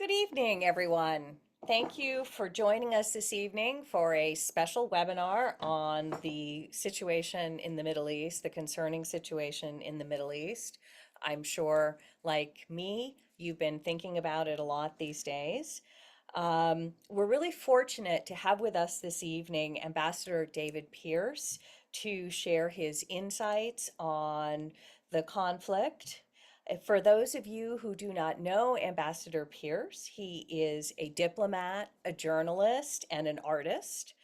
Good evening, everyone. Thank you for joining us this evening for a special webinar on the situation in the Middle East, the concerning situation in the Middle East. I'm sure, like me, you've been thinking about it a lot these days. We're really fortunate to have with us this evening Ambassador David Pearce to share his insights on the conflict. For those of you who do not know Ambassador Pearce, he is a diplomat, a journalist, and an artist,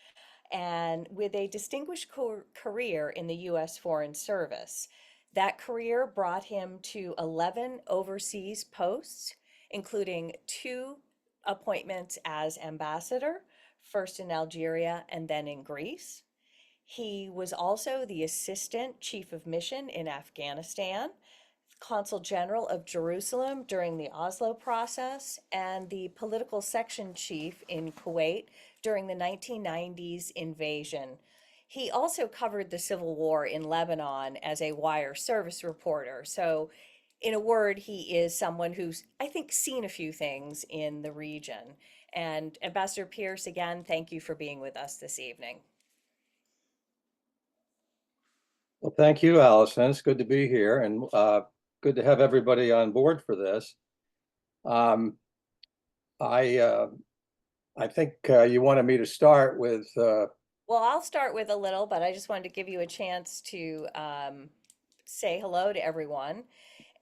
and with a distinguished career in the U.S. Foreign Service. That career brought him to 11 overseas posts, including two appointments as ambassador, first in Algeria and then in Greece. He was also the assistant chief of mission in Afghanistan, consul general of Jerusalem during the Oslo process, and the political section chief in Kuwait during the 1990s invasion. He also covered the civil war in Lebanon as a wire service reporter. So, in a word, he is someone who's, I think, seen a few things in the region. And Ambassador Pearce, again, thank you for being with us this evening. Well, thank you, Allison. It's good to be here and good to have everybody on board for this. Um, I I think you wanted me to start with Well, I'll start with a little, but I just wanted to give you a chance to say hello to everyone.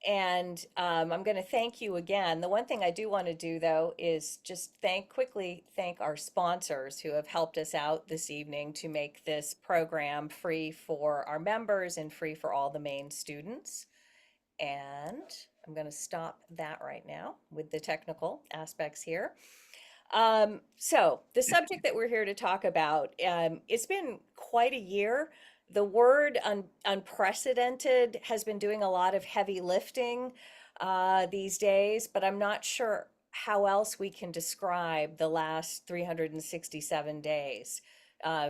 And I'm going to thank you again. The one thing I do want to do, though, is just quickly thank our sponsors who have helped us out this evening to make this program free for our members and free for all the Maine students. And I'm going to stop that right now with the technical aspects here. So the subject that we're here to talk about, it's been quite a year. The word unprecedented has been doing a lot of heavy lifting these days, but I'm not sure how else we can describe the last 367 days.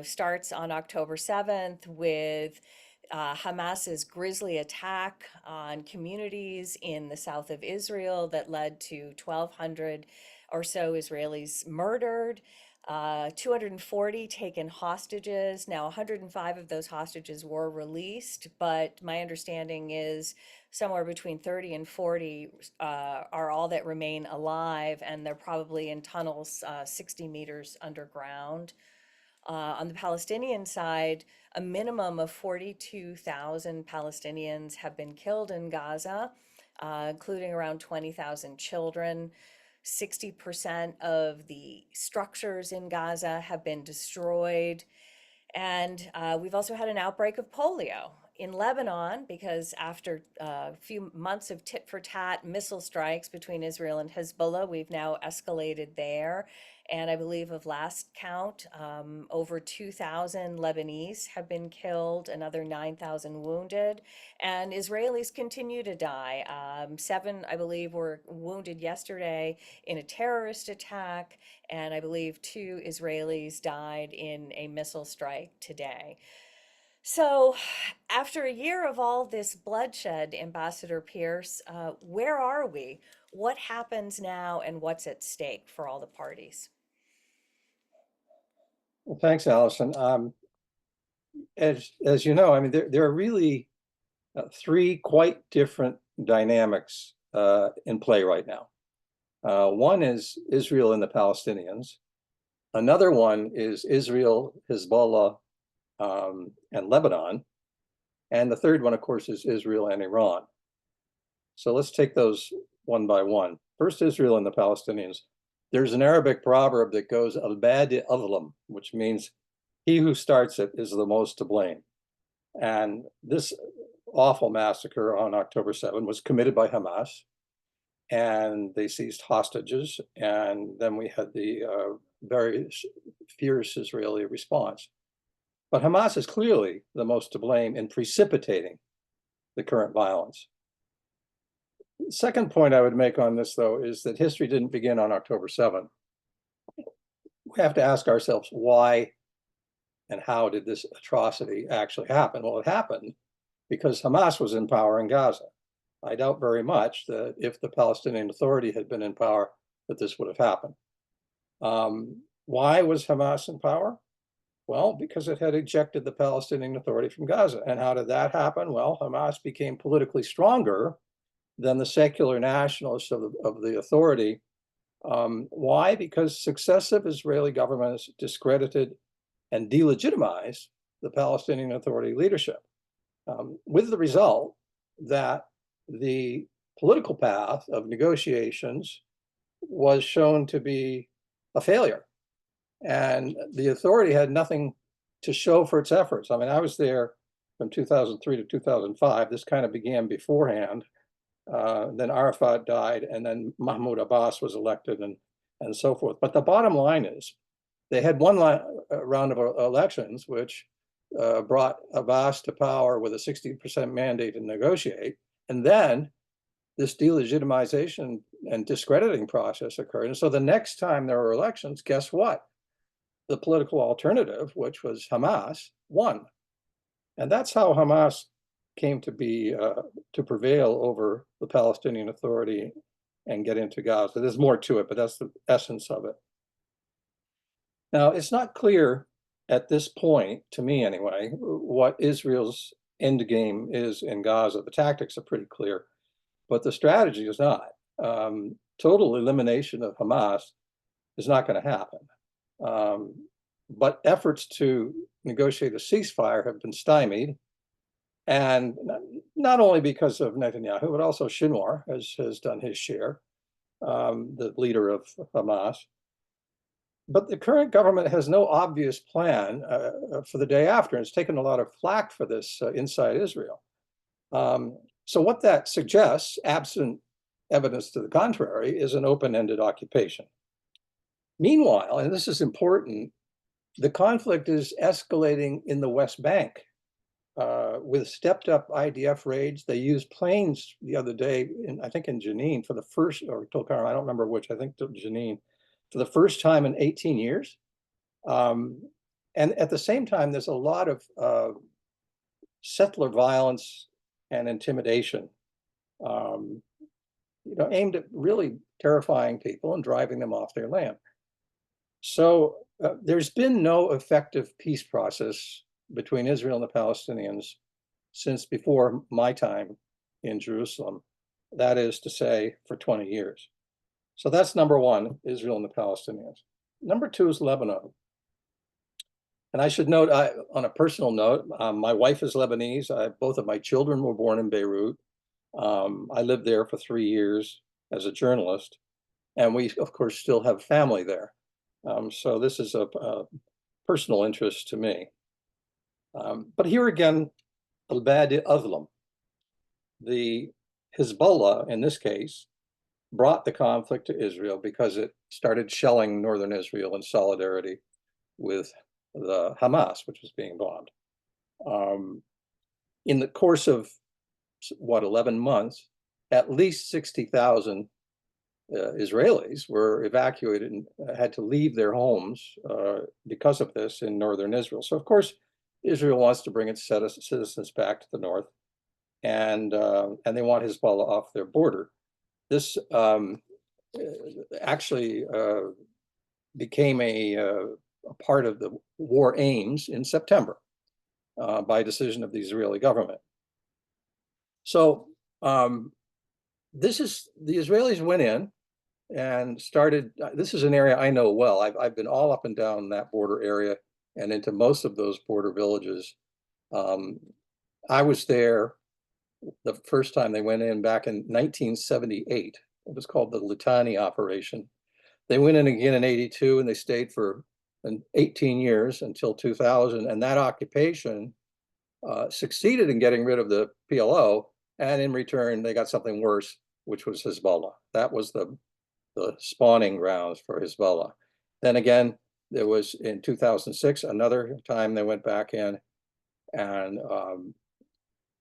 Starts on October 7th with Hamas's grisly attack on communities in the south of Israel that led to 1,200 or so Israelis murdered, 240 taken hostages. Now, 105 of those hostages were released, but my understanding is somewhere between 30 and 40 are all that remain alive, and they're probably in tunnels 60 meters underground. On the Palestinian side, a minimum of 42,000 Palestinians have been killed in Gaza, including around 20,000 children. 60% of the structures in Gaza have been destroyed. And we've also had an outbreak of polio in Lebanon because after a few months of tit for tat missile strikes between Israel and Hezbollah, we've now escalated there. And I believe of last count, over 2,000 Lebanese have been killed, another 9,000 wounded, and Israelis continue to die. 7, I believe, were wounded yesterday in a terrorist attack, and I believe 2 Israelis died in a missile strike today. So, after a year of all this bloodshed, Ambassador Pearce, where are we? What happens now, and what's at stake for all the parties? well, thanks, Allison. As you know, I mean, there are really three quite different dynamics in play right now. One is Israel and the Palestinians. Another one is Israel, Hezbollah, and Lebanon. And the third one, of course, is Israel and Iran. So let's take those one by one. First, Israel and the Palestinians. There's an Arabic proverb that goes al-badi adlam, which means he who starts it is the most to blame. And this awful massacre on October 7 was committed by Hamas, and they seized hostages. And then we had the very fierce Israeli response. But Hamas is clearly the most to blame in precipitating the current violence. The second point I would make on this, though, is that history didn't begin on October 7. We have to ask ourselves why and how did this atrocity actually happen? Well, it happened because Hamas was in power in Gaza. I doubt very much that if the Palestinian Authority had been in power, that this would have happened. Why was Hamas in power? Well, because it had ejected the Palestinian Authority from Gaza. And how did that happen? Well, Hamas became politically stronger than the secular nationalists of the authority. Why? Because successive Israeli governments discredited and delegitimized the Palestinian Authority leadership, with the result that the political path of negotiations was shown to be a failure. And the authority had nothing to show for its efforts. I mean, I was there from 2003 to 2005. This kind of began beforehand. Then Arafat died, and then Mahmoud Abbas was elected, and so forth. But the bottom line is, they had one round of elections, which brought Abbas to power with a 60% mandate to negotiate. And then this delegitimization and discrediting process occurred. And so the next time there were elections, guess what? The political alternative, which was Hamas, won. And that's how Hamas came to be, to prevail over the Palestinian Authority and get into Gaza. There's more to it, but that's the essence of it. Now, it's not clear at this point, to me anyway, what Israel's end game is in Gaza. The tactics are pretty clear, but the strategy is not. Total elimination of Hamas is not going to happen. But efforts to negotiate a ceasefire have been stymied. And not only because of Netanyahu, but also Shinwar has done his share, the leader of Hamas. But the current government has no obvious plan for the day after. And it's taken a lot of flack for this inside Israel. So what that suggests, absent evidence to the contrary, is an open-ended occupation. Meanwhile, and this is important, the conflict is escalating in the West Bank with stepped-up IDF raids. They used planes the other day, I think in Jenin, for the first, or Tulkarm, I don't remember which, I think Jenin, for the first time in 18 years. And at the same time, there's a lot of settler violence and intimidation, aimed at really terrifying people and driving them off their land. So there's been no effective peace process between Israel and the Palestinians since before my time in Jerusalem. That is to say, for 20 years. So that's number one, Israel and the Palestinians. Number two is Lebanon. And I should note, on a personal note, my wife is Lebanese. Both of my children were born in Beirut. I lived there for 3 years as a journalist. And we, of course, still have family there. So this is a personal interest to me. But here again, al-Badi Azlam, the Hezbollah, in this case, brought the conflict to Israel because it started shelling northern Israel in solidarity with the Hamas, which was being bombed. In the course of, 11 months, at least 60,000 Israelis were evacuated and had to leave their homes because of this in northern Israel. So, of course, Israel wants to bring its citizens back to the north, and they want Hezbollah off their border. This actually became a part of the war aims in September by decision of the Israeli government. So this is, the Israelis went in and started, this is an area I know well. I've been all up and down that border area and into most of those border villages. I was there the first time they went in back in 1978. It was called the Litani operation. They went in again in 82 and they stayed for 18 years until 2000. And that occupation succeeded in getting rid of the PLO. And in return, they got something worse, which was Hezbollah. That was the spawning grounds for Hezbollah. Then again, there was in 2006, another time they went back in, and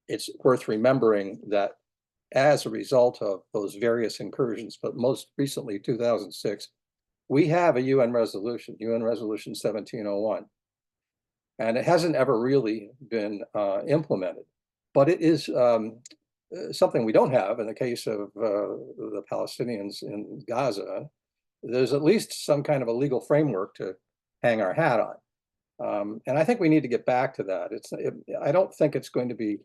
it's worth remembering that as a result of those various incursions, but most recently 2006, we have a UN resolution, UN Resolution 1701, and it hasn't ever really been implemented, but it is something we don't have in the case of the Palestinians in Gaza. there's at least some kind of a legal framework to hang our hat on. And I think we need to get back to that. I don't think it's going to be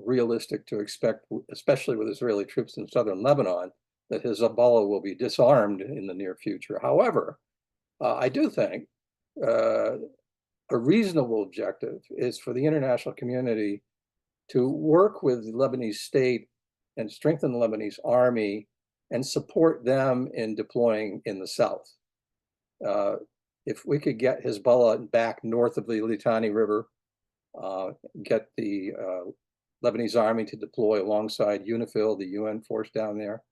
realistic to expect, especially with Israeli troops in southern Lebanon, that Hezbollah will be disarmed in the near future. However, I do think a reasonable objective is for the international community to work with the Lebanese state and strengthen the Lebanese army and support them in deploying in the south. If we could get Hezbollah back north of the Litani River, get the Lebanese army to deploy alongside UNIFIL, the UN force down there,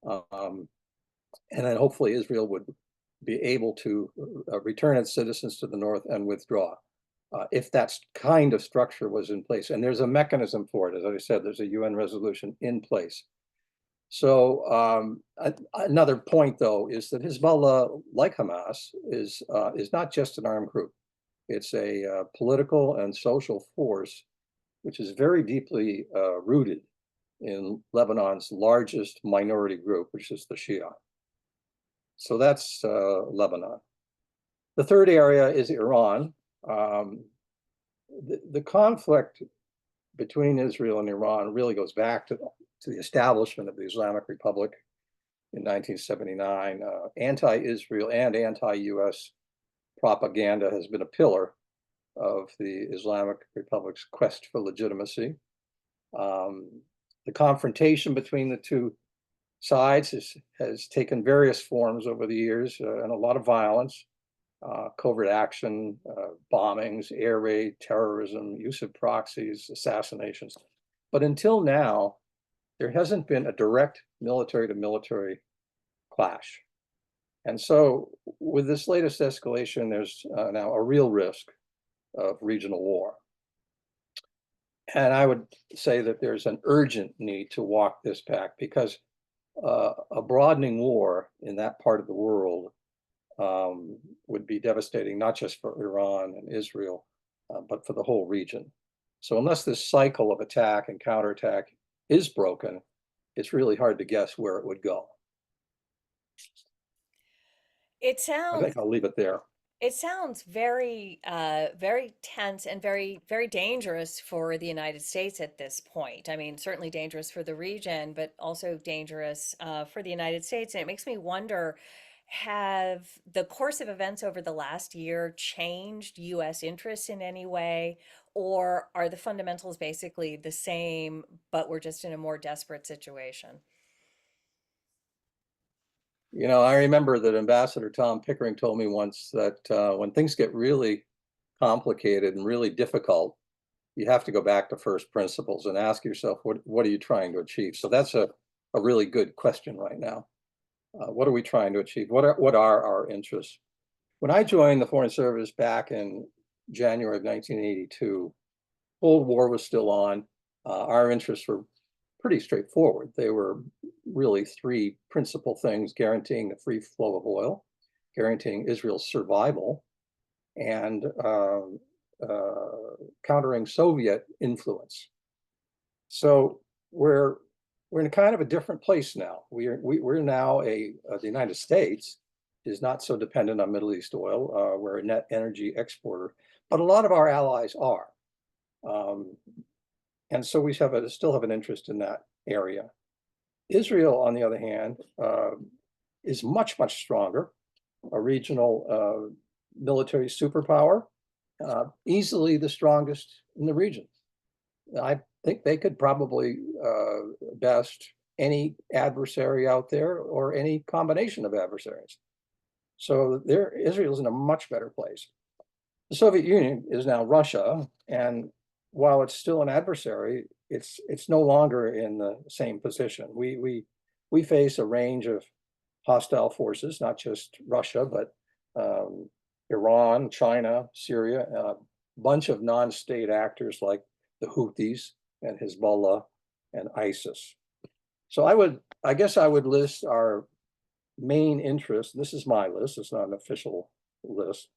and then hopefully Israel would be able to return its citizens to the north and withdraw. If that kind of structure was in place, and there's a mechanism for it, as I said, there's a UN resolution in place. So another point, though, is that Hezbollah, like Hamas, is not just an armed group. It's a political and social force which is very deeply rooted in Lebanon's largest minority group, which is the Shia. So that's Lebanon. The third area is Iran. The conflict between Israel and Iran really goes back to the establishment of the Islamic Republic in 1979. Anti-Israel and anti-US propaganda has been a pillar of the Islamic Republic's quest for legitimacy. The confrontation between the two sides has taken various forms over the years, and a lot of violence, covert action, bombings, air raid, terrorism, use of proxies, assassinations. But until now, there hasn't been a direct military-to-military clash. And so with this latest escalation, there's now a real risk of regional war. And I would say that there's an urgent need to walk this back, because a broadening war in that part of the world would be devastating, not just for Iran and Israel, but for the whole region. So unless this cycle of attack and counterattack is broken, it's really hard to guess where it would go. It I sounds think I'll leave it there. It sounds very, very tense and very, very dangerous for the United States at this point. I mean, certainly dangerous for the region, but also dangerous for the United States. And it makes me wonder, have the course of events over the last year changed U.S. interests in any way, or are the fundamentals basically the same, but we're just in a more desperate situation? You know, I remember that Ambassador Tom Pickering told me once that when things get really complicated and really difficult, you have to go back to first principles and ask yourself, what are you trying to achieve? So that's a really good question right now. What are we trying to achieve? What are our interests? When I joined the Foreign Service back in January of 1982, Cold War was still on. Our interests were pretty straightforward. They were really three principal things: guaranteeing the free flow of oil, guaranteeing Israel's survival, and countering Soviet influence. So we're in kind of a different place now. We're now the United States is not so dependent on Middle East oil. We're a net energy exporter, but a lot of our allies are. And so we still have an interest in that area. Israel, on the other hand, is much, much stronger, a regional military superpower, easily the strongest in the region. I think they could probably best any adversary out there, or any combination of adversaries. So Israel's in a much better place. The Soviet Union is now Russia, and while it's still an adversary, it's no longer in the same position. We face a range of hostile forces, not just Russia, but Iran, China, Syria, a bunch of non-state actors like the Houthis and Hezbollah and ISIS. So I guess I would list our main interests. This is my list, it's not an official list.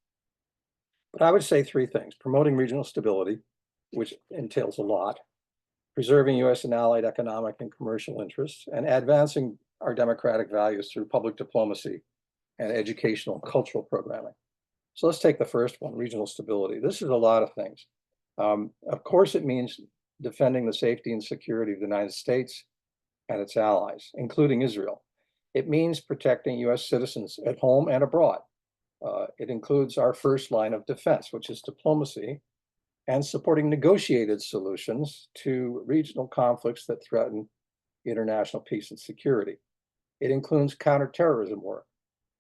But I would say three things: promoting regional stability, which entails a lot; preserving US and allied economic and commercial interests; and advancing our democratic values through public diplomacy and educational and cultural programming. So let's take the first one, regional stability. This is a lot of things. Of course, it means defending the safety and security of the United States and its allies, including Israel. It means protecting US citizens at home and abroad. It includes our first line of defense, which is diplomacy, and supporting negotiated solutions to regional conflicts that threaten international peace and security. It includes counterterrorism work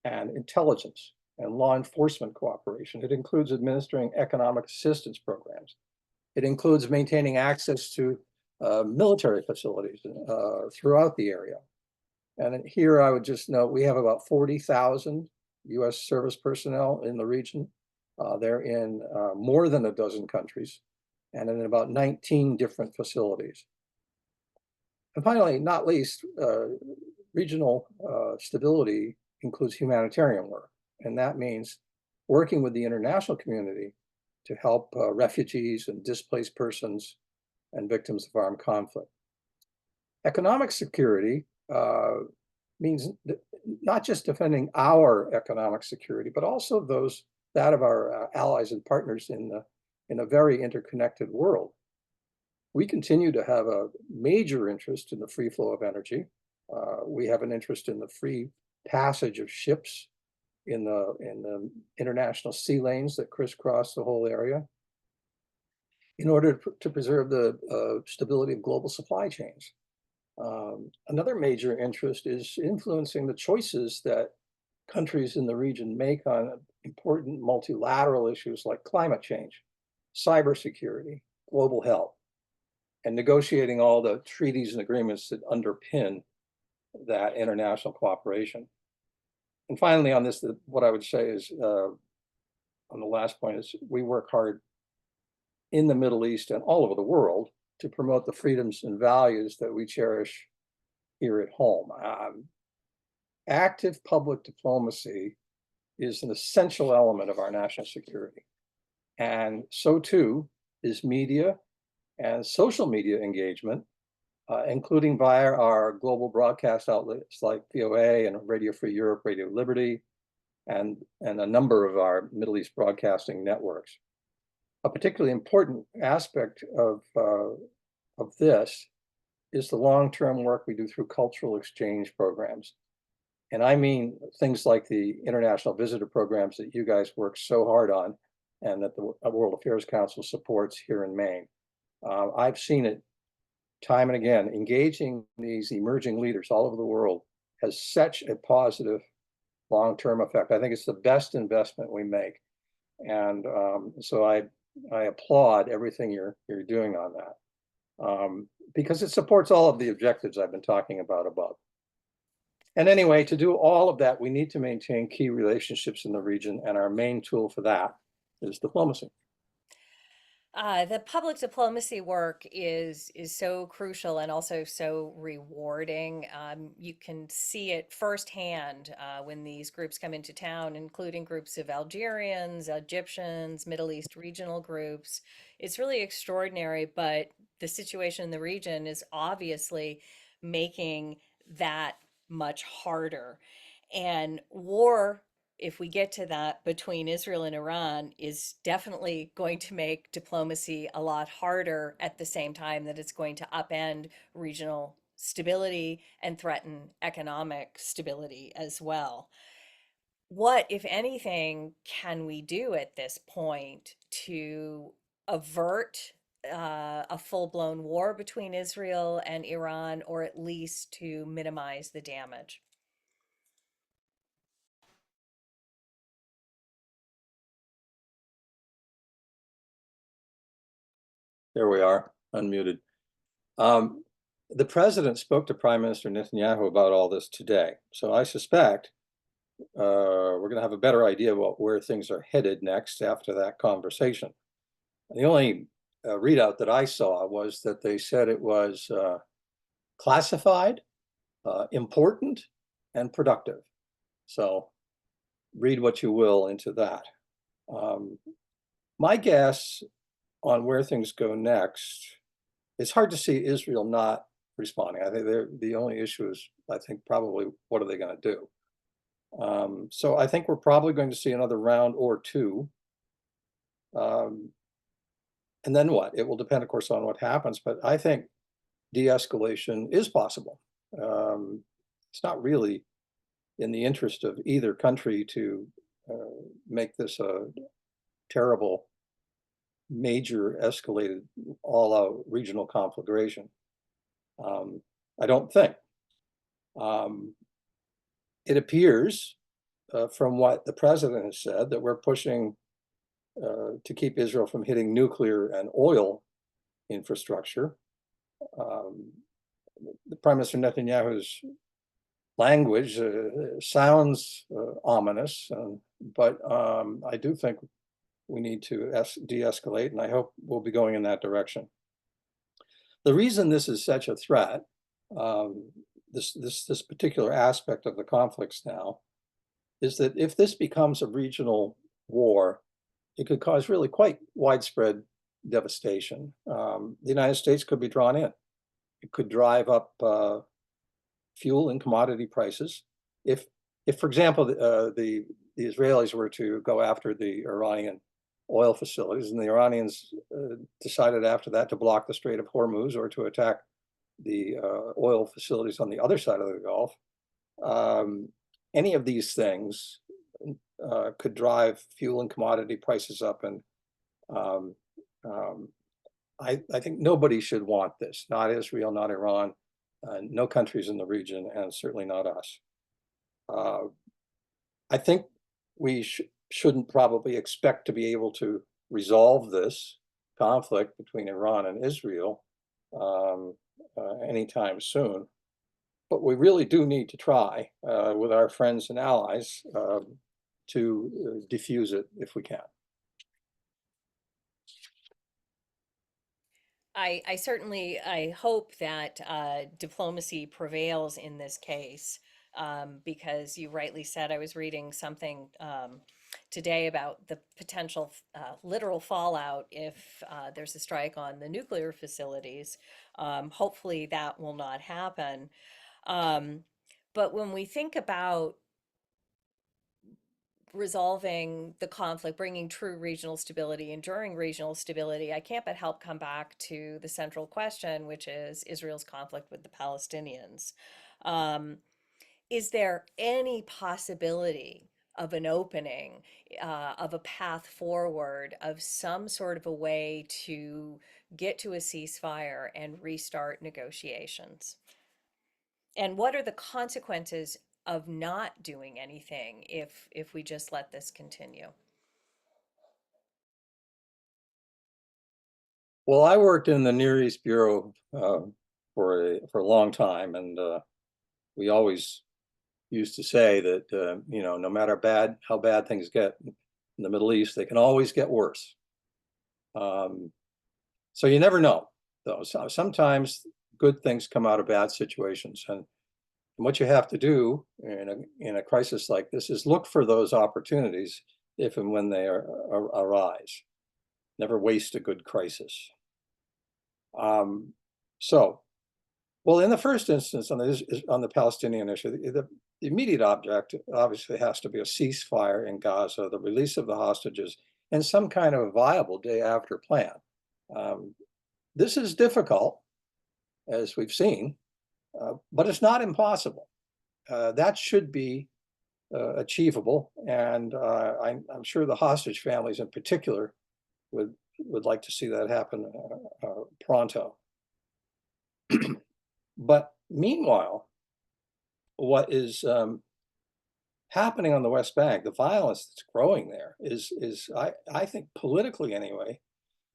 and intelligence and law enforcement cooperation. It includes administering economic assistance programs. It includes maintaining access to military facilities throughout the area. And here I would just note, we have about 40,000 US service personnel in the region. They're in more than a dozen countries and in about 19 different facilities. And finally, not least, regional stability includes humanitarian work. And that means working with the international community to help refugees and displaced persons and victims of armed conflict. Economic security means not just defending our economic security, but also that of our allies and partners in a very interconnected world. We continue to have a major interest in the free flow of energy. We have an interest in the free passage of ships in the international sea lanes that crisscross the whole area in order to preserve the stability of global supply chains. Another major interest is influencing the choices that countries in the region make on important multilateral issues like climate change, cybersecurity, global health, and negotiating all the treaties and agreements that underpin that international cooperation. And finally, on this, what I would say is, on the last point, is we work hard in the Middle East and all over the world to promote the freedoms and values that we cherish here at home. Active public diplomacy is an essential element of our national security. And so too is media and social media engagement, including via our global broadcast outlets like VOA and Radio Free Europe, Radio Liberty, and a number of our Middle East broadcasting networks. A particularly important aspect of this is the long-term work we do through cultural exchange programs. And I mean things like the international visitor programs that you guys work so hard on and that the World Affairs Council supports here in Maine. I've seen it time and again. Engaging these emerging leaders all over the world has such a positive long-term effect. I think it's the best investment we make. And so I applaud everything you're doing on that, because it supports all of the objectives I've been talking about above. And anyway, to do all of that, we need to maintain key relationships in the region, and our main tool for that is diplomacy. The public diplomacy work is so crucial and also so rewarding. You can see it firsthand when these groups come into town, including groups of Algerians, Egyptians, Middle East regional groups. It's really extraordinary, but the situation in the region is obviously making that much harder. And war, if we get to that, between Israel and Iran is definitely going to make diplomacy a lot harder, at the same time that it's going to upend regional stability and threaten economic stability as well. What, if anything, can we do at this point to avert a full-blown war between Israel and Iran, or at least to minimize the damage? There we are, unmuted. The president spoke to Prime Minister Netanyahu about all this today. So I suspect we're going to have a better idea about where things are headed next after that conversation. The only readout that I saw was that they said it was classified, important, and productive. So read what you will into that. My guess on where things go next, it's hard to see Israel not responding. I think the only issue is, I think, probably what are they going to do? So I think we're probably going to see another round or two. And then what? It will depend, of course, on what happens. But I think de-escalation is possible. It's not really in the interest of either country to make this a terrible, major, escalated, all-out regional conflagration. I don't think. It appears from what the president has said that we're pushing to keep Israel from hitting nuclear and oil infrastructure. The Prime Minister Netanyahu's language sounds ominous, but I do think we need to de-escalate, and I hope we'll be going in that direction. The reason this is such a threat, this particular aspect of the conflicts now, is that if this becomes a regional war, it could cause really quite widespread devastation. The United States could be drawn in. It could drive up fuel and commodity prices. If for example, the Israelis were to go after the Iranian oil facilities, and the Iranians decided after that to block the Strait of Hormuz or to attack the oil facilities on the other side of the Gulf, any of these things could drive fuel and commodity prices up, and I think nobody should want this, not Israel, not Iran, no countries in the region, and certainly not us. I think we shouldn't probably expect to be able to resolve this conflict between Iran and Israel anytime soon, but we really do need to try with our friends and allies to diffuse it if we can. I certainly, I hope that diplomacy prevails in this case, because you rightly said, I was reading something today about the potential literal fallout if there's a strike on the nuclear facilities. Hopefully that will not happen. But when we think about resolving the conflict, bringing true regional stability, enduring regional stability, I can't but help come back to the central question, which is Israel's conflict with the Palestinians. Is there any possibility of an opening, of a path forward, of some sort of a way to get to a ceasefire and restart negotiations? And what are the consequences of not doing anything if we just let this continue? Well, I worked in the Near East Bureau for a long time, and we always used to say that no matter how bad things get in the Middle East, they can always get worse. So you never know, though. So sometimes good things come out of bad situations, and what you have to do in a crisis like this is look for those opportunities if and when they arise. Never waste a good crisis. Well, in the first instance on the Palestinian issue, the immediate objective obviously has to be a ceasefire in Gaza, the release of the hostages, and some kind of a viable day after plan. This is difficult, as we've seen, but it's not impossible. That should be achievable, and I'm sure the hostage families in particular would like to see that happen pronto. But meanwhile, what is happening on the West Bank, the violence that's growing there is I think politically anyway,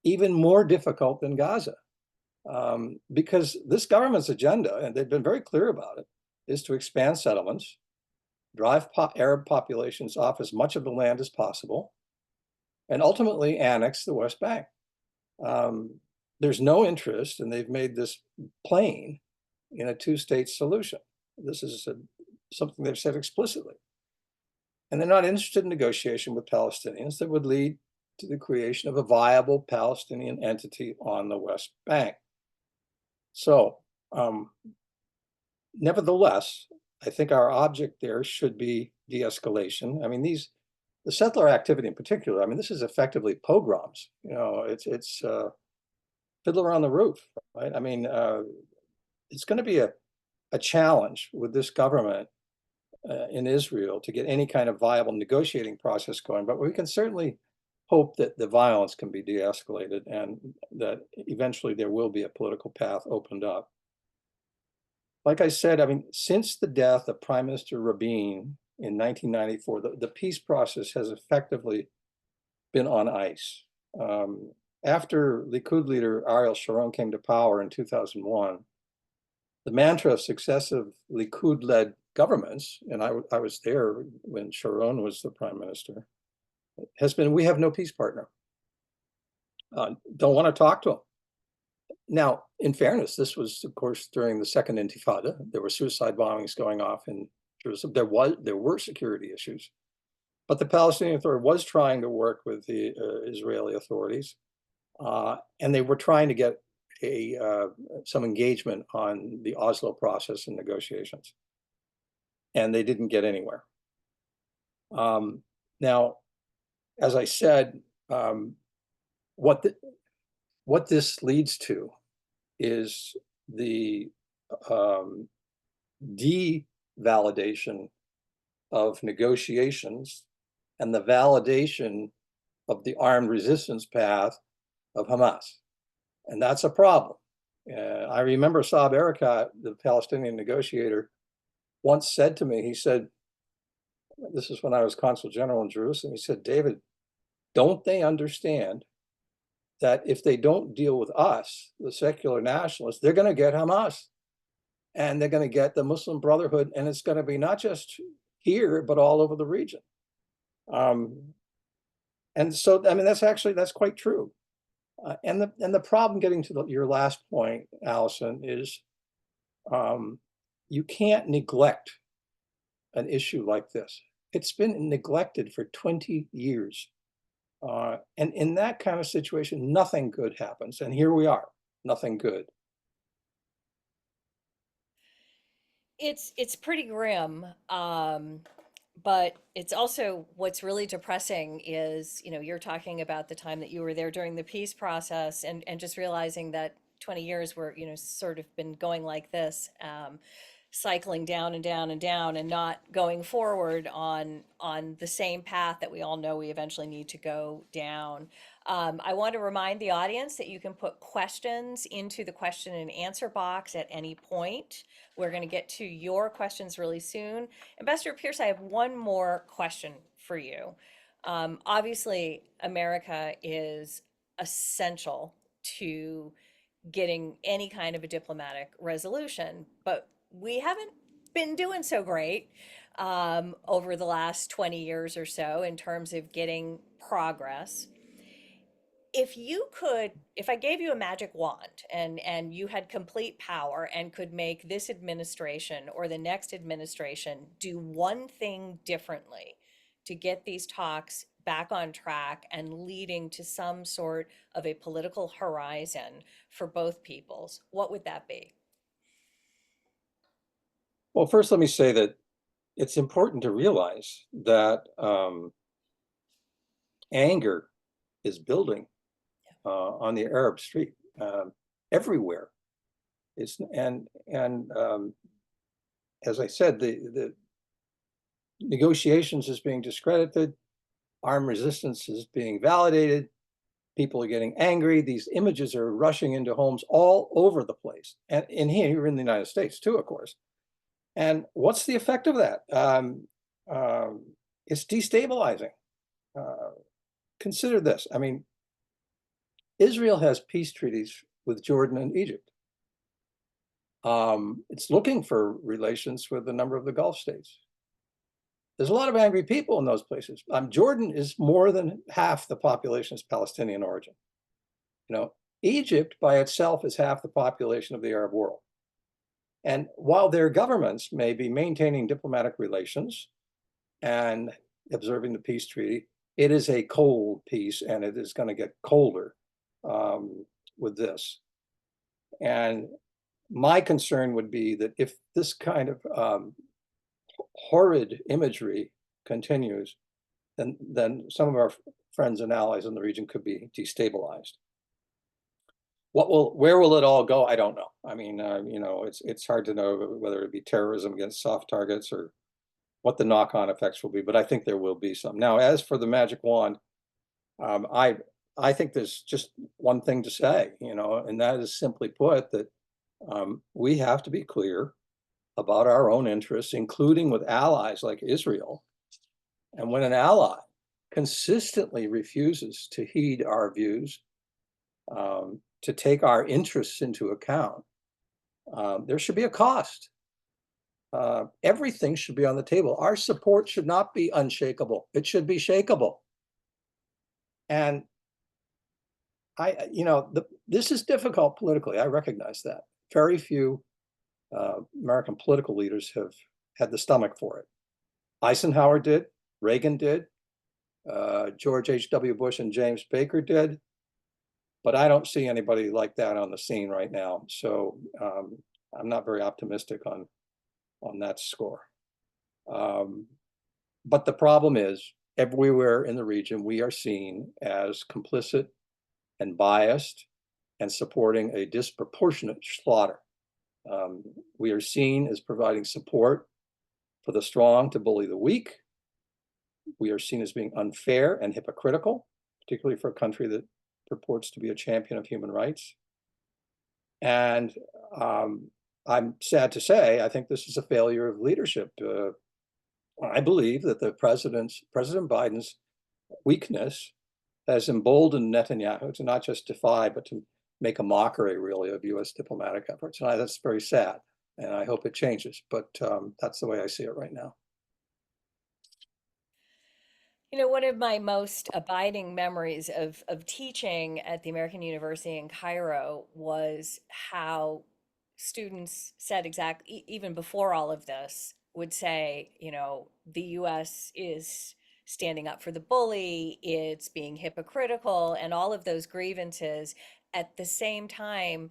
even more difficult than Gaza. Because this government's agenda, and they've been very clear about it, is to expand settlements, drive Arab populations off as much of the land as possible, and ultimately annex the West Bank. There's no interest, and they've made this plain, in a two-state solution. This is something they've said explicitly. And they're not interested in negotiation with Palestinians that would lead to the creation of a viable Palestinian entity on the West Bank. So Um, Nevertheless, I think our object there should be de-escalation. I mean, the settler activity in particular, I mean, this is effectively pogroms. You know, it's Fiddler on the Roof, right? I mean, it's going to be a challenge with this government in Israel to get any kind of viable negotiating process going, but we can certainly hope that the violence can be de-escalated and that eventually there will be a political path opened up. Like I said, I mean, since the death of Prime Minister Rabin in 1994, the peace process has effectively been on ice. After Likud leader Ariel Sharon came to power in 2001, the mantra of successive Likud-led governments, and I was there when Sharon was the prime minister, has been, we have no peace partner. Don't want to talk to them. Now, in fairness, this was, of course, during the second Intifada. There were suicide bombings going off in Jerusalem. There were security issues, but the Palestinian Authority was trying to work with the Israeli authorities, and they were trying to get some engagement on the Oslo process and negotiations, and they didn't get anywhere. Now, as I said, what this leads to is the de-validation of negotiations and the validation of the armed resistance path of Hamas. And that's a problem. I remember Saab Erekat, the Palestinian negotiator, once said to me, he said, this is when I was consul general in Jerusalem, he said, David, don't they understand that if they don't deal with us, the secular nationalists, they're going to get Hamas and they're going to get the Muslim Brotherhood, and it's going to be not just here, but all over the region. And so, I mean, that's quite true. And the problem, getting to your last point, Allison, is you can't neglect an issue like this. It's been neglected for 20 years. And in that kind of situation, nothing good happens. And here we are, nothing good. It's pretty grim. But it's also, what's really depressing is, you know, you're talking about the time that you were there during the peace process, and just realizing that 20 years were, you know, sort of been going like this, cycling down and down and down, and not going forward on the same path that we all know we eventually need to go down. I want to remind the audience that you can put questions into the question and answer box at any point. We're going to get to your questions really soon. Ambassador Pearce, I have one more question for you. Obviously, America is essential to getting any kind of a diplomatic resolution, but we haven't been doing so great over the last 20 years or so in terms of getting progress. If I gave you a magic wand and you had complete power and could make this administration or the next administration do one thing differently to get these talks back on track and leading to some sort of a political horizon for both peoples, what would that be? Well, first, let me say that it's important to realize that anger is building on the Arab street everywhere. And as I said, the negotiations is being discredited, armed resistance is being validated, people are getting angry. These images are rushing into homes all over the place, and here in the United States too, of course. And what's the effect of that? It's destabilizing. Consider this. I mean, Israel has peace treaties with Jordan and Egypt. It's looking for relations with a number of the Gulf states. There's a lot of angry people in those places. Jordan is more than half the population is Palestinian origin. You know, Egypt by itself is half the population of the Arab world. And while their governments may be maintaining diplomatic relations and observing the peace treaty, it is a cold peace, and it is going to get colder with this. And My concern would be that if this kind of horrid imagery continues, then some of our friends and allies in the region could be destabilized. Where will it all go? I don't know. I mean, it's hard to know whether it be terrorism against soft targets or what the knock-on effects will be, but I think there will be some. Now, as for the magic wand, um, I I think there's just one thing to say, and that is simply put that we have to be clear about our own interests, including with allies like Israel. And when an ally consistently refuses to heed our views, to take our interests into account, there should be a cost. Everything should be on the table. Our support should not be unshakable. It should be shakable. And this is difficult politically. I recognize that. Very few American political leaders have had the stomach for it. Eisenhower did, Reagan did, George H.W. Bush and James Baker did, but I don't see anybody like that on the scene right now. So I'm not very optimistic on that score. But the problem is, everywhere in the region, we are seen as complicit and biased and supporting a disproportionate slaughter. We are seen as providing support for the strong to bully the weak. We are seen as being unfair and hypocritical, particularly for a country that purports to be a champion of human rights. And I'm sad to say, I think this is a failure of leadership. I believe that President Biden's weakness has emboldened Netanyahu to not just defy, but to make a mockery, really, of U.S. diplomatic efforts. And that's very sad, and I hope it changes. But that's the way I see it right now. One of my most abiding memories of teaching at the American University in Cairo was how students said exactly, even before all of this, would say, the US is standing up for the bully, it's being hypocritical, and all of those grievances. At the same time,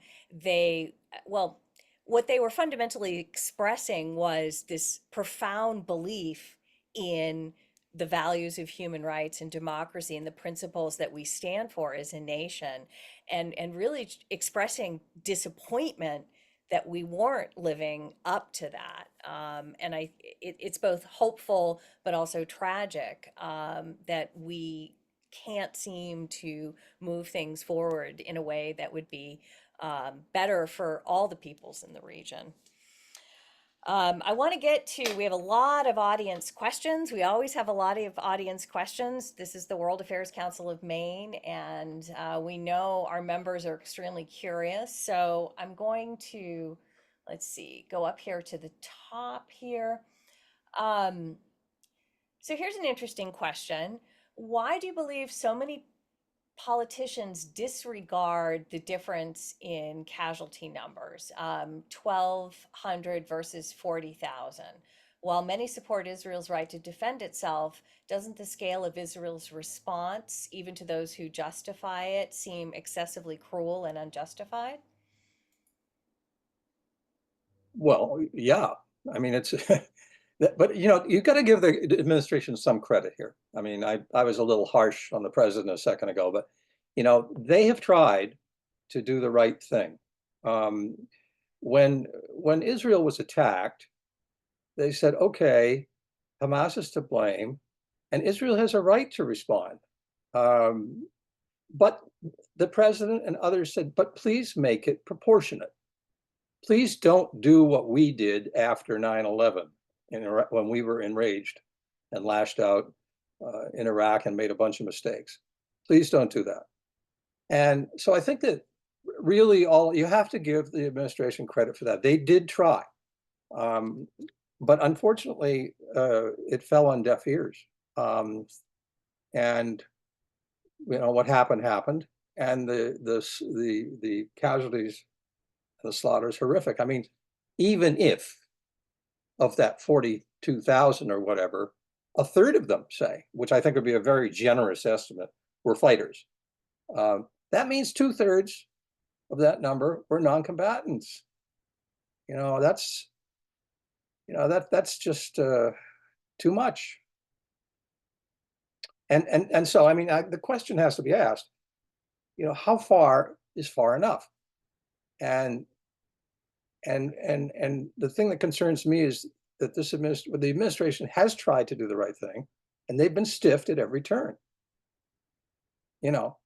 well, what they were fundamentally expressing was this profound belief in the values of human rights and democracy and the principles that we stand for as a nation, and really expressing disappointment that we weren't living up to that. And it's both hopeful but also tragic, that we can't seem to move things forward in a way that would be better for all the peoples in the region. I want to we have a lot of audience questions. We always have a lot of audience questions. This is the World Affairs Council of Maine, and we know our members are extremely curious. So I'm going to, let's see, go up here to the top here. So here's an interesting question. Why do you believe so many politicians disregard the difference in casualty numbers, 1,200 versus 40,000? While many support Israel's right to defend itself, doesn't the scale of Israel's response, even to those who justify it, seem excessively cruel and unjustified? Well, yeah. I mean, it's, but you've got to give the administration some credit here. I mean, I was a little harsh on the president a second ago, but they have tried to do the right thing. When Israel was attacked, they said, okay, Hamas is to blame, and Israel has a right to respond. But the president and others said, but please make it proportionate. Please don't do what we did after 9/11 when we were enraged and lashed out in Iraq and made a bunch of mistakes. Please don't do that. And so I think that really you have to give the administration credit for that. They did try. But unfortunately, it fell on deaf ears. And what happened, and the casualties, the slaughter is horrific. I mean, even if of that 42,000 or whatever, a third of them, say, which I think would be a very generous estimate, were fighters. That means 2/3 of that number were non-combatants. That's that's just too much. And so I mean, the question has to be asked, how far is far enough? And and the thing that concerns me is that the administration has tried to do the right thing, and they've been stiffed at every turn. You know,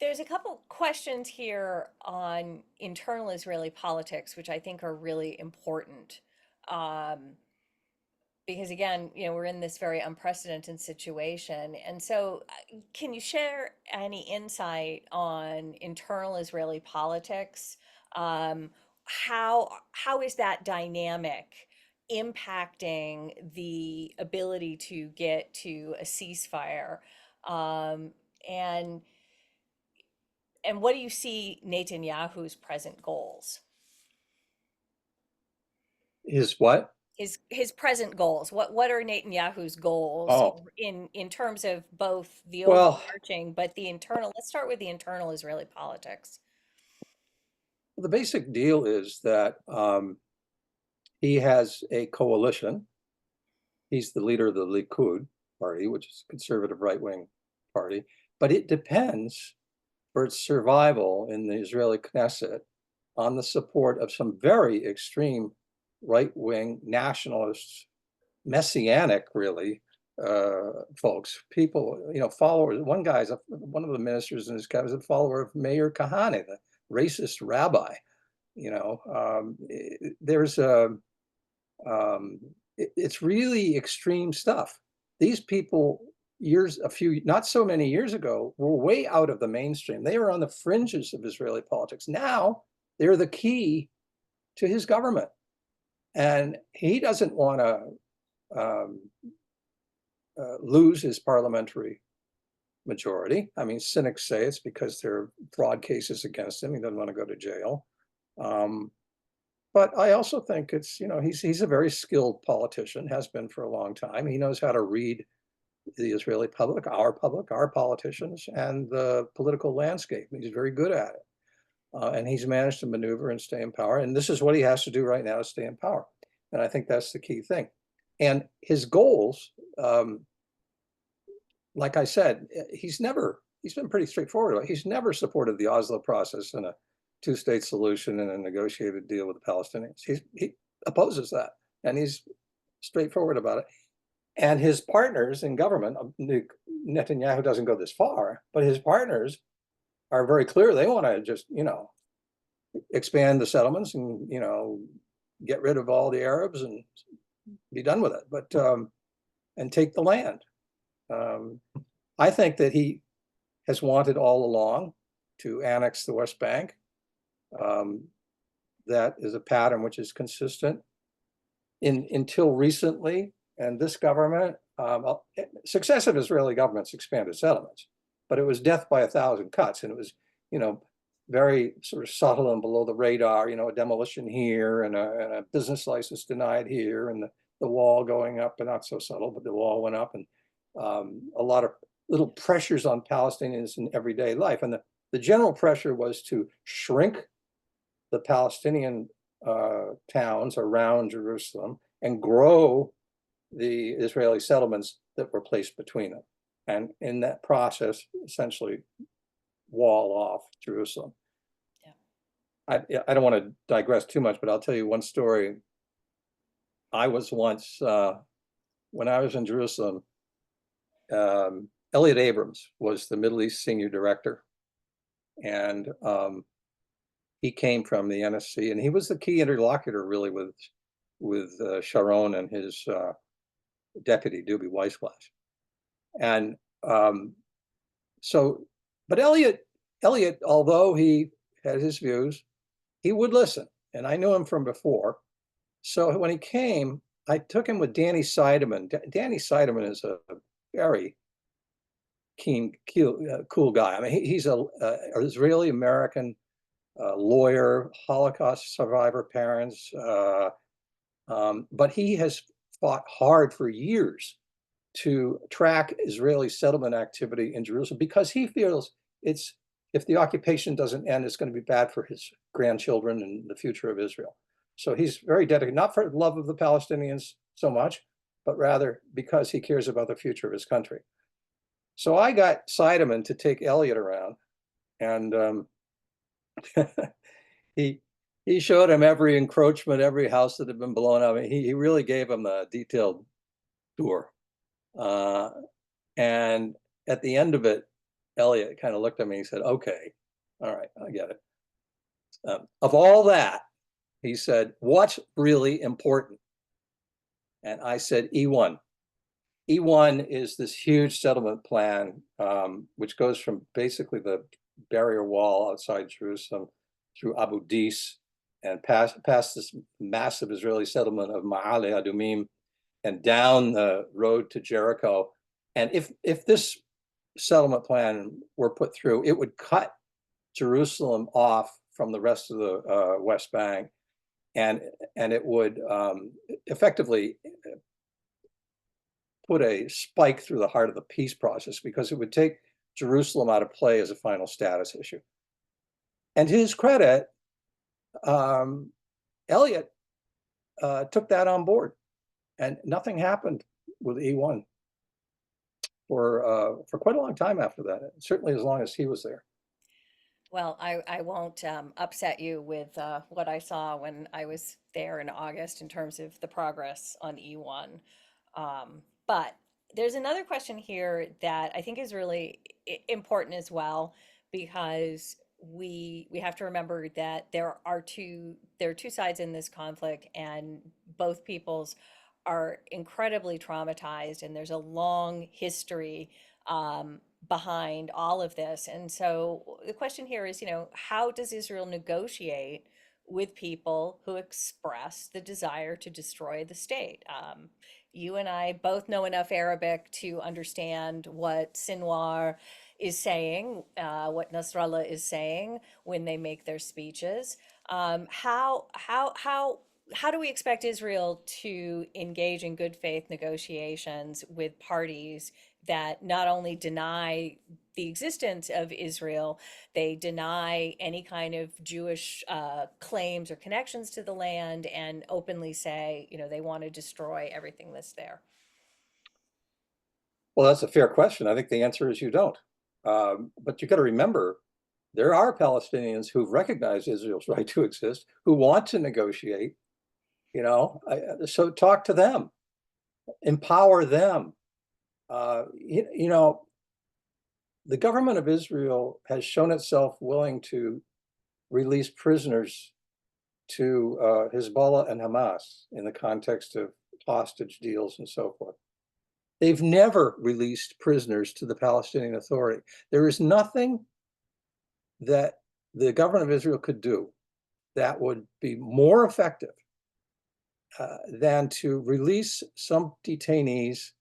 There's a couple questions here on internal Israeli politics, which I think are really important. Um, because again, we're in this very unprecedented situation. And so, can you share any insight on internal Israeli politics? Um, how is that dynamic impacting the ability to get to a ceasefire? Um, and what do you see Netanyahu's present goals? is what? His present goals. What are Netanyahu's goals Oh, in terms of both the well, overarching, but the internal? Let's start with the internal Israeli politics. the basic deal is that he has a coalition. He's the leader of the Likud party, which is a conservative right-wing party, but it depends for its survival in the Israeli Knesset on the support of some very extreme right-wing nationalists, messianic, really, folks, people, followers. One of the ministers in his cabinet is a follower of Meir Kahane, the racist rabbi. There's it's really extreme stuff. These people, not so many years ago, were way out of the mainstream. They were on the fringes of Israeli politics. Now they're the key to his government, and he doesn't want to lose his parliamentary majority. I mean, cynics say it's because there are fraud cases against him. He doesn't want to go to jail. But I also think he's a very skilled politician, has been for a long time. He knows how to read the Israeli public, our politicians, and the political landscape. He's very good at it. And he's managed to maneuver and stay in power. And this is what he has to do right now, to stay in power. And I think that's the key thing. And his goals, like I said, he's been pretty straightforward. He's never supported the Oslo process and a two-state solution and a negotiated deal with the Palestinians. He opposes that, and he's straightforward about it. And his partners in government, Netanyahu doesn't go this far, but his partners are very clear. They want to just, expand the settlements and, get rid of all the Arabs and be done with it, but and take the land. I think that he has wanted all along to annex the West Bank. That is a pattern which is consistent until recently. And this government, successive Israeli governments expanded settlements, but it was death by 1,000 cuts. And it was, very sort of subtle and below the radar, a demolition here and a business license denied here, and the wall going up, and not so subtle, but the wall went up, and a lot of little pressures on Palestinians in everyday life. And the general pressure was to shrink the Palestinian towns around Jerusalem and grow the Israeli settlements that were placed between them. And in that process, essentially wall off Jerusalem. Yeah. I don't want to digress too much, but I'll tell you one story. I was once, when I was in Jerusalem, Elliot Abrams was the Middle East senior director. And he came from the NSC, and he was the key interlocutor really with Sharon and his deputy, Duby Weissglass. And so, but Elliot, although he had his views, he would listen. And I knew him from before. So when he came, I took him with Danny Seideman. Danny Seideman is a very cool guy. I mean, he's an Israeli-American lawyer, Holocaust survivor parents, but he has fought hard for years to track Israeli settlement activity in Jerusalem because he feels it's if the occupation doesn't end, it's going to be bad for his grandchildren and the future of Israel. So he's very dedicated, not for love of the Palestinians so much, but rather because he cares about the future of his country. So I got Seidemann to take Elliot around, and he he showed him every encroachment, every house that had been blown up. He really gave him a detailed tour. Uh, and at the end of it, Elliot kind of looked at me and he said, "Okay, all right, I get it. Of all that," he said, "what's really important?" And I said, E1. E1 is this huge settlement plan, which goes from basically the barrier wall outside Jerusalem through Abu Dis and past this massive Israeli settlement of Ma'ale Adumim and down the road to Jericho. And if this settlement plan were put through, it would cut Jerusalem off from the rest of the West Bank, and it would effectively put a spike through the heart of the peace process, because it would take Jerusalem out of play as a final status issue. And to his credit, Elliot took that on board, and nothing happened with E1 for quite a long time after that, certainly as long as he was there. Well, I won't upset you with what I saw when I was there in August in terms of the progress on E1. But there's another question here that I think is really important as well, because we have to remember that there are two sides in this conflict, and both peoples are incredibly traumatized, and there's a long history behind all of this. And so the question here is, how does Israel negotiate with people who express the desire to destroy the state? You and I both know enough Arabic to understand what Sinwar is saying, what Nasrallah is saying when they make their speeches. How do we expect Israel to engage in good faith negotiations with parties that not only deny the existence of Israel, they deny any kind of Jewish claims or connections to the land, and openly say, they want to destroy everything that's there? Well, that's a fair question. I think the answer is you don't. But you got to remember, there are Palestinians who've recognized Israel's right to exist, who want to negotiate. So talk to them, empower them. The government of Israel has shown itself willing to release prisoners to Hezbollah and Hamas in the context of hostage deals and so forth. They've never released prisoners to the Palestinian Authority. There is nothing that the government of Israel could do that would be more effective than to release some detainees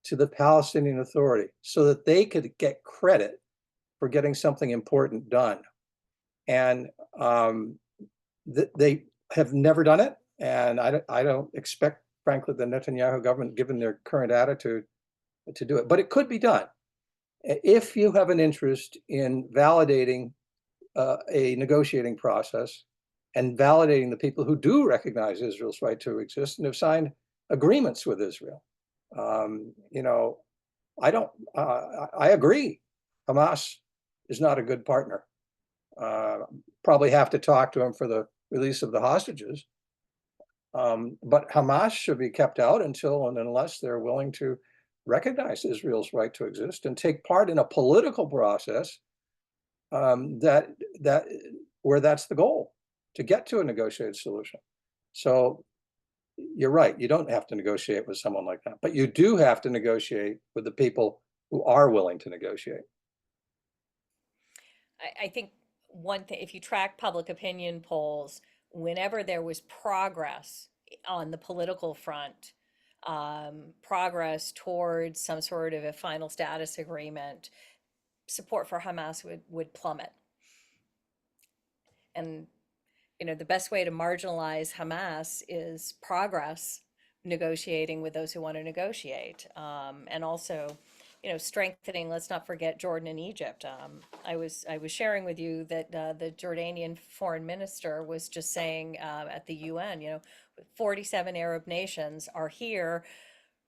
to the Palestinian Authority so that they could get credit for getting something important done. And they have never done it. And I don't expect, frankly, the Netanyahu government, given their current attitude, to do it. But it could be done. If you have an interest in validating a negotiating process and validating the people who do recognize Israel's right to exist and have signed agreements with Israel. I agree. Hamas is not a good partner. Probably have to talk to him for the release of the hostages. But Hamas should be kept out until and unless they're willing to recognize Israel's right to exist and take part in a political process where that's the goal, to get to a negotiated solution. So you're right, you don't have to negotiate with someone like that, but you do have to negotiate with the people who are willing to negotiate. I think one thing, if you track public opinion polls, whenever there was progress on the political front, progress towards some sort of a final status agreement, support for Hamas would plummet. And the best way to marginalize Hamas is progress, negotiating with those who want to negotiate. And also, strengthening, let's not forget Jordan and Egypt. I was sharing with you that the Jordanian foreign minister was just saying at the UN, 47 Arab nations are here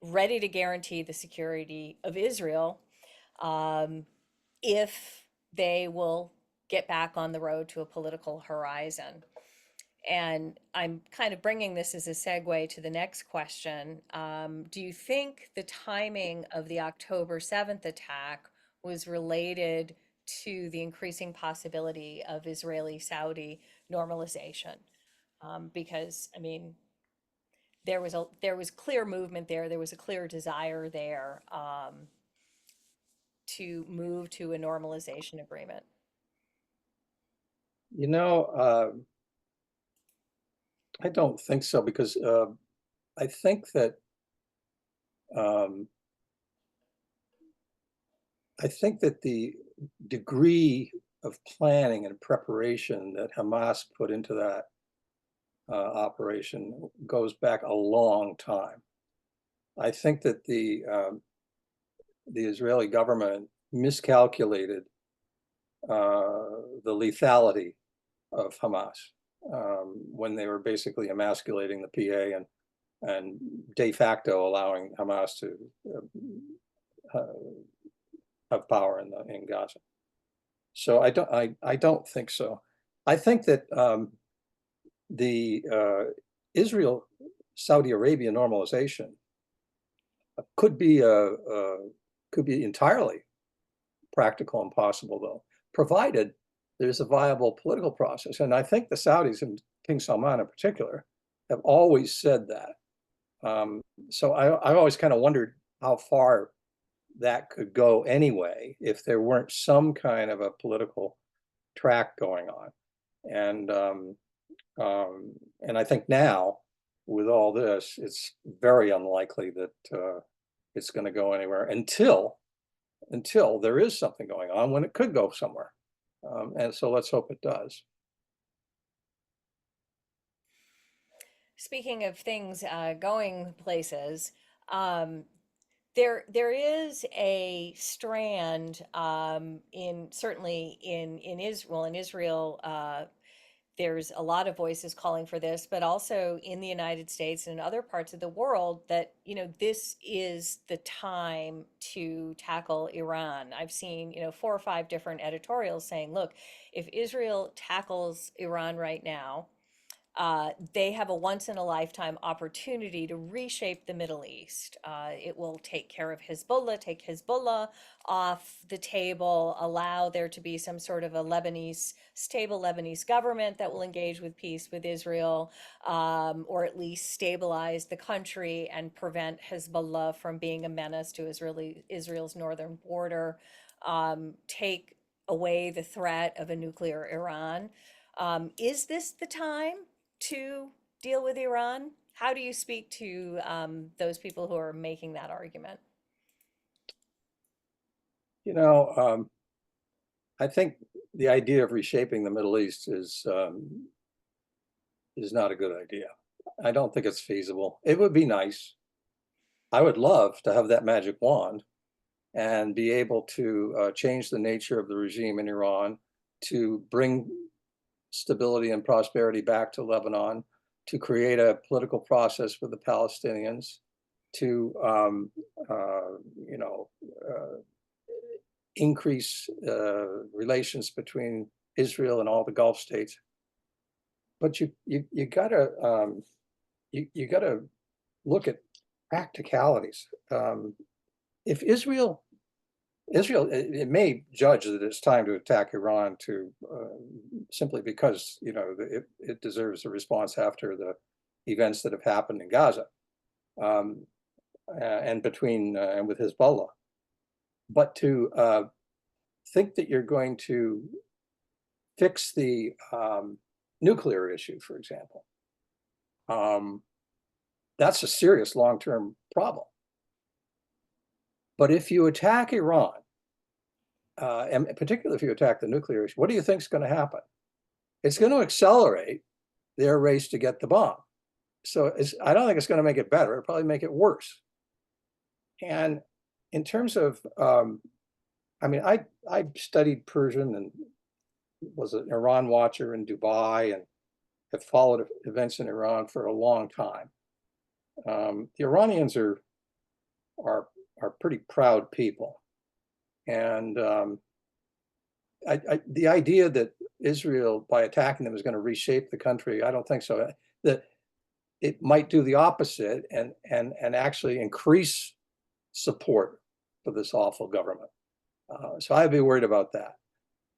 ready to guarantee the security of Israel um, if they will get back on the road to a political horizon. And I'm kind of bringing this as a segue to the next question. Do you think the timing of the October 7th attack was related to the increasing possibility of Israeli-Saudi normalization? Because, I mean, there was clear movement there. There was a clear desire there to move to a normalization agreement. You know, I don't think so because I think that um, the degree of planning and preparation that Hamas put into that operation goes back a long time. I think that the Israeli government miscalculated the lethality of Hamas when they were basically emasculating the PA and de facto allowing Hamas to uh, have power in Gaza. So I don't think so. I think that the Israel Saudi Arabia normalization could be entirely practical and possible, though, provided there's a viable political process. And I think the Saudis and King Salman in particular have always said that. So I've always kind of wondered how far that could go anyway if there weren't some kind of a political track going on. And and I think now with all this, it's very unlikely that it's going to go anywhere until there is something going on when it could go somewhere. And so let's hope it does. Speaking of things going places, um, there is a strand in certainly in Israel. In Israel, there's a lot of voices calling for this, but also in the United States and in other parts of the world that, this is the time to tackle Iran. I've seen, 4 or 5 different editorials saying, look, if Israel tackles Iran right now, they have a once in a lifetime opportunity to reshape the Middle East. It will take care of Hezbollah, take Hezbollah off the table, allow there to be some sort of a stable Lebanese government that will engage with peace with Israel, or at least stabilize the country and prevent Hezbollah from being a menace to Israel's northern border, take away the threat of a nuclear Iran. Is this the time to deal with Iran? How do you speak to those people who are making that argument? You know, I think the idea of reshaping the Middle East is not a good idea. I don't think it's feasible. It would be nice. I would love to have that magic wand and be able to change the nature of the regime in Iran, to bring stability and prosperity back to Lebanon, to create a political process with the Palestinians, to increase relations between Israel and all the Gulf states. But you gotta look at practicalities. If Israel, it may judge that it's time to attack Iran to simply because it deserves a response after the events that have happened in Gaza, and with Hezbollah. But to think that you're going to fix the nuclear issue, for example, that's a serious long-term problem. But if you attack Iran, and particularly if you attack the nuclear issue, what do you think is going to happen? It's going to accelerate their race to get the bomb. So I don't think it's going to make it better. It'll probably make it worse. And in terms of, I mean, I studied Persian and was an Iran watcher in Dubai and have followed events in Iran for a long time. The Iranians are are pretty proud people, and the idea that Israel, by attacking them, is going to reshape the country, I don't think so. That it might do the opposite and actually increase support for this awful government. So I'd be worried about that.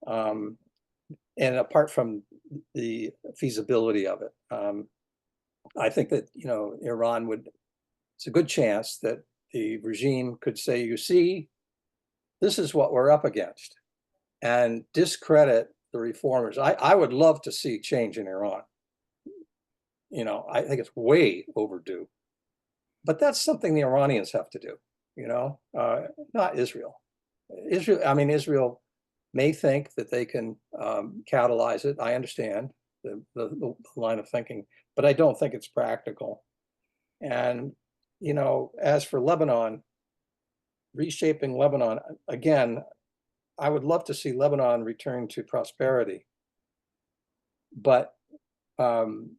Um, and apart from the feasibility of it, I think that Iran would. It's a good chance that the regime could say, "You see, this is what we're up against," and discredit the reformers. I would love to see change in Iran. I think it's way overdue. But that's something the Iranians have to do, not Israel. I mean, Israel may think that they can catalyze it. I understand the line of thinking, but I don't think it's practical. And, as for Lebanon, reshaping Lebanon, again, I would love to see Lebanon return to prosperity. But um,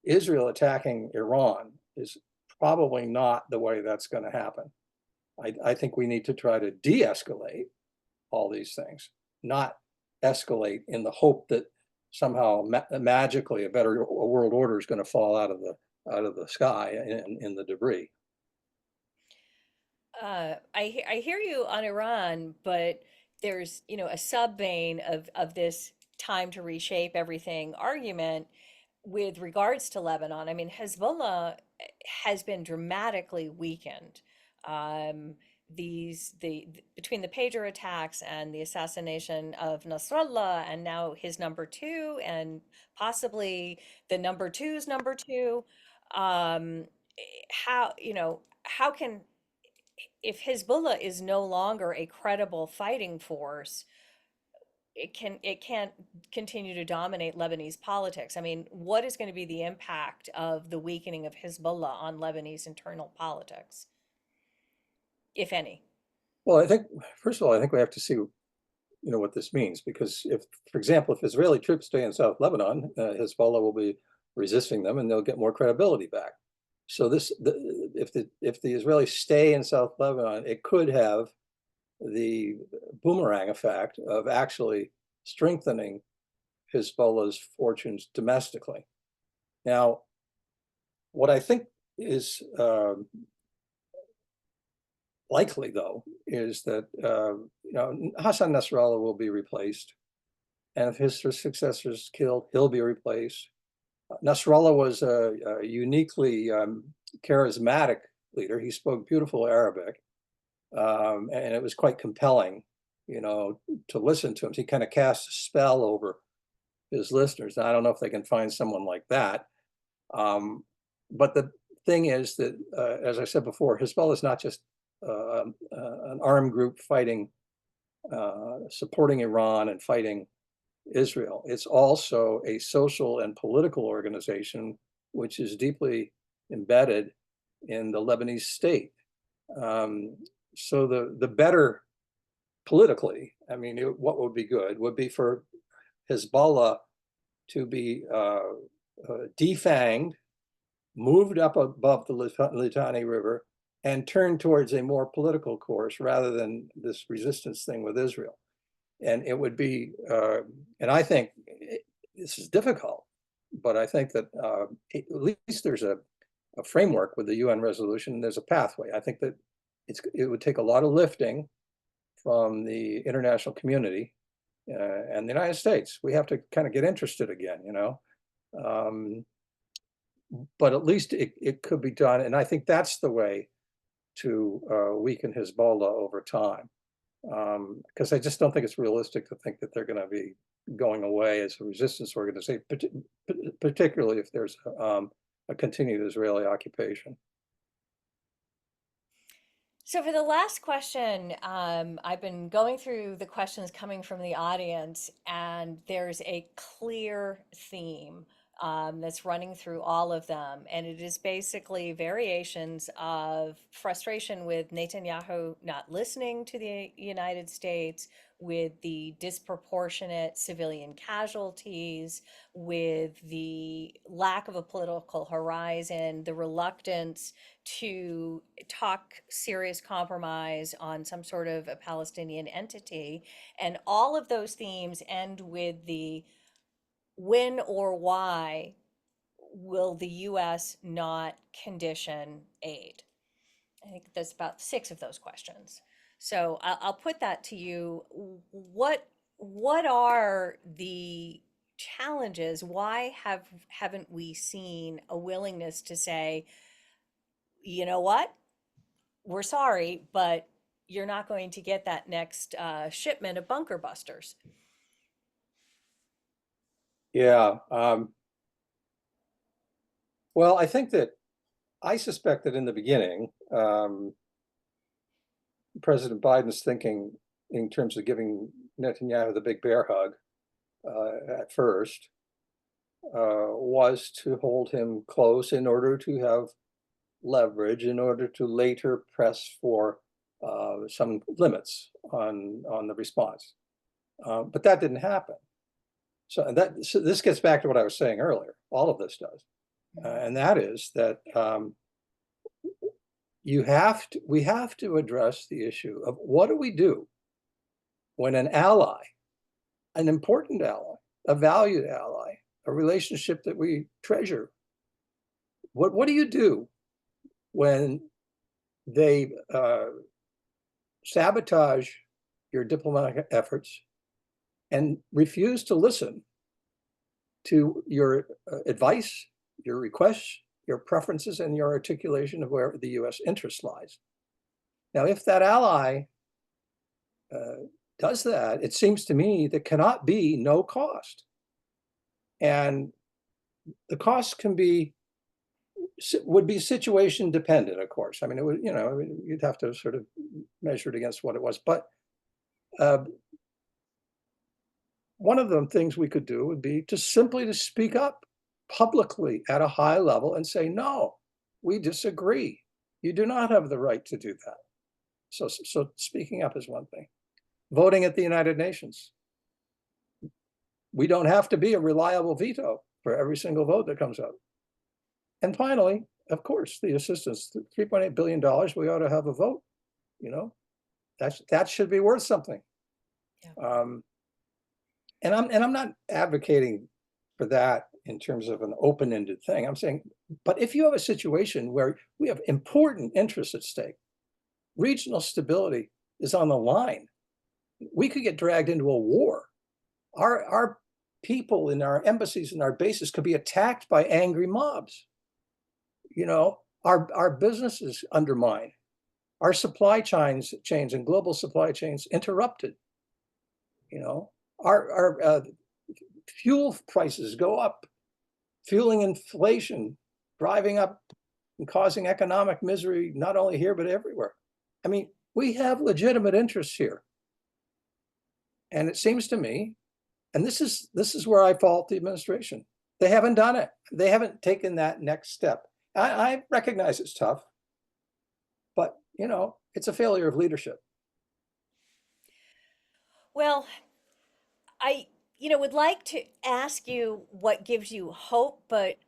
Israel attacking Iran is probably not the way that's going to happen. I think we need to try to de-escalate all these things, not escalate in the hope that somehow magically a better world order is going to fall out of the sky in the debris. I hear you on Iran, but there's, a sub-vein of this time to reshape everything argument with regards to Lebanon. I mean, Hezbollah has been dramatically weakened. Um, between the pager attacks and the assassination of Nasrallah, and now his number two, and possibly the number two's number two. Um, how can, if Hezbollah is no longer a credible fighting force, it can't continue to dominate Lebanese politics. I mean, what is going to be the impact of the weakening of Hezbollah on Lebanese internal politics, if any? Well, I think, first of all, I think we have to see, what this means, because if, for example, if Israeli troops stay in South Lebanon, Hezbollah will be resisting them and they'll get more credibility back. So if the Israelis stay in South Lebanon, it could have the boomerang effect of actually strengthening Hezbollah's fortunes domestically. Now, what I think is likely, though, is that Hassan Nasrallah will be replaced, and if his successor is killed, he'll be replaced. Nasrallah was a uniquely charismatic leader. He spoke beautiful Arabic, and it was quite compelling, to listen to him. He kind of cast a spell over his listeners. Now, I don't know if they can find someone like that. But the thing is that, as I said before, Hezbollah is not just an armed group fighting, supporting Iran and fighting Israel. It's also a social and political organization which is deeply embedded in the Lebanese state. So the better politically, I mean, what would be good would be for Hezbollah to be defanged, moved up above the Litani River, and turned towards a more political course rather than this resistance thing with Israel. And it would be, and I think this is difficult, but I think that at least there's a framework with the UN resolution. There's a pathway. I think that it would take a lot of lifting from the international community and the United States. We have to kind of get interested again, but at least it could be done. And I think that's the way to weaken Hezbollah over time. Because I just don't think it's realistic to think that they're going to be going away as a resistance organization, particularly if there's a continued Israeli occupation. So for the last question, I've been going through the questions coming from the audience, and there's a clear theme that's running through all of them. And it is basically variations of frustration with Netanyahu not listening to the United States, with the disproportionate civilian casualties, with the lack of a political horizon, the reluctance to talk serious compromise on some sort of a Palestinian entity. And all of those themes end with the when or why will the US not condition aid? I think that's about six of those questions. So I'll put that to you. What are the challenges? Why haven't we seen a willingness to say, you know what, we're sorry, but you're not going to get that next shipment of bunker busters? Yeah. Well, I think that I suspect that in the beginning, President Biden's thinking in terms of giving Netanyahu the big bear hug at first was to hold him close in order to have leverage, in order to later press for some limits on the response. But that didn't happen. So this gets back to what I was saying earlier. All of this does, and that is that we have to address the issue of what do we do when an ally, an important ally, a valued ally, a relationship that we treasure, what do you do when they sabotage your diplomatic efforts and refuse to listen to your advice, your requests, your preferences, and your articulation of where the US interest lies? Now, if that ally does that, it seems to me there cannot be no cost. And the cost would be situation dependent, of course. I mean, it would, you'd have to sort of measure it against what it was. But one of the things we could do would be to simply to speak up publicly at a high level and say, no, we disagree. You do not have the right to do that. So speaking up is one thing. Voting at the United Nations. We don't have to be a reliable veto for every single vote that comes out. And finally, of course, the assistance, $3.8 billion, we ought to have a vote. That should be worth something. Yeah. And I'm not advocating for that in terms of an open-ended thing. I'm saying, but if you have a situation where we have important interests at stake, regional stability is on the line, we could get dragged into a war. Our people in our embassies and our bases could be attacked by angry mobs. Our businesses undermined, our supply chains and global supply chains interrupted. Our fuel prices go up, fueling inflation, driving up and causing economic misery, not only here, but everywhere. I mean, we have legitimate interests here. And it seems to me, and this is where I fault the administration. They haven't done it. They haven't taken that next step. I recognize it's tough, but it's a failure of leadership. Well, I would like to ask you what gives you hope, but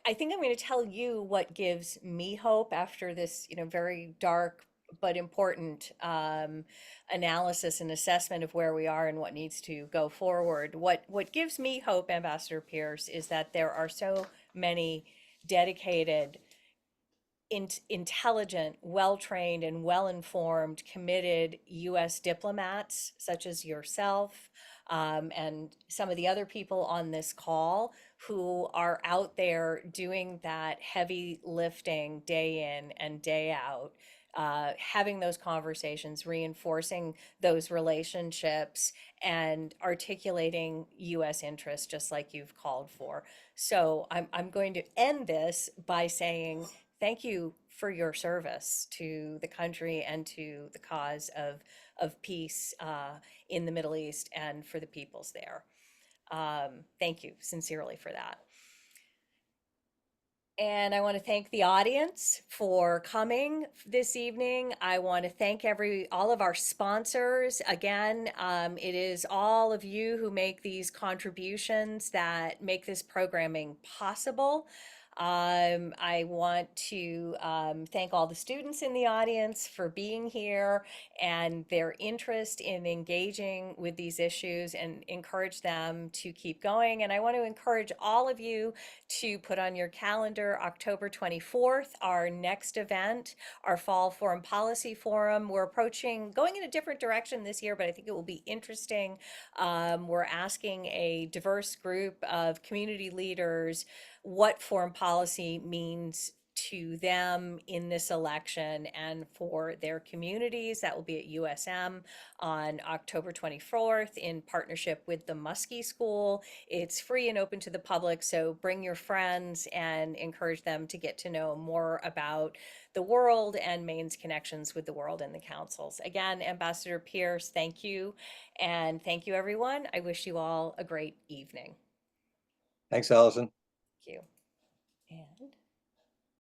I think I'm going to tell you what gives me hope after this, very dark but important analysis and assessment of where we are and what needs to go forward. What gives me hope, Ambassador Pearce, is that there are so many dedicated, intelligent, well-trained, and well-informed, committed U.S. diplomats, such as yourself, and some of the other people on this call, who are out there doing that heavy lifting day in and day out, having those conversations, reinforcing those relationships, and articulating U.S. interests, just like you've called for. So I'm going to end this by saying thank you for your service to the country and to the cause of peace in the Middle East and for the peoples there. Thank you sincerely for that. And I want to thank the audience for coming this evening. I want to thank all of our sponsors. Again, it is all of you who make these contributions that make this programming possible. I want to thank all the students in the audience for being here and their interest in engaging with these issues, and encourage them to keep going. And I want to encourage all of you to put on your calendar October 24th, our next event, our Fall Foreign Policy Forum. We're going in a different direction this year, but I think it will be interesting. We're asking a diverse group of community leaders what foreign policy means to them in this election and for their communities. That will be at USM on October 24th in partnership with the Muskie School. It's free and open to the public, so bring your friends and encourage them to get to know more about the world and Maine's connections with the world and the councils. Again, Ambassador Pearce, thank you. And thank you, everyone. I wish you all a great evening. Thanks, Allison. Thank you.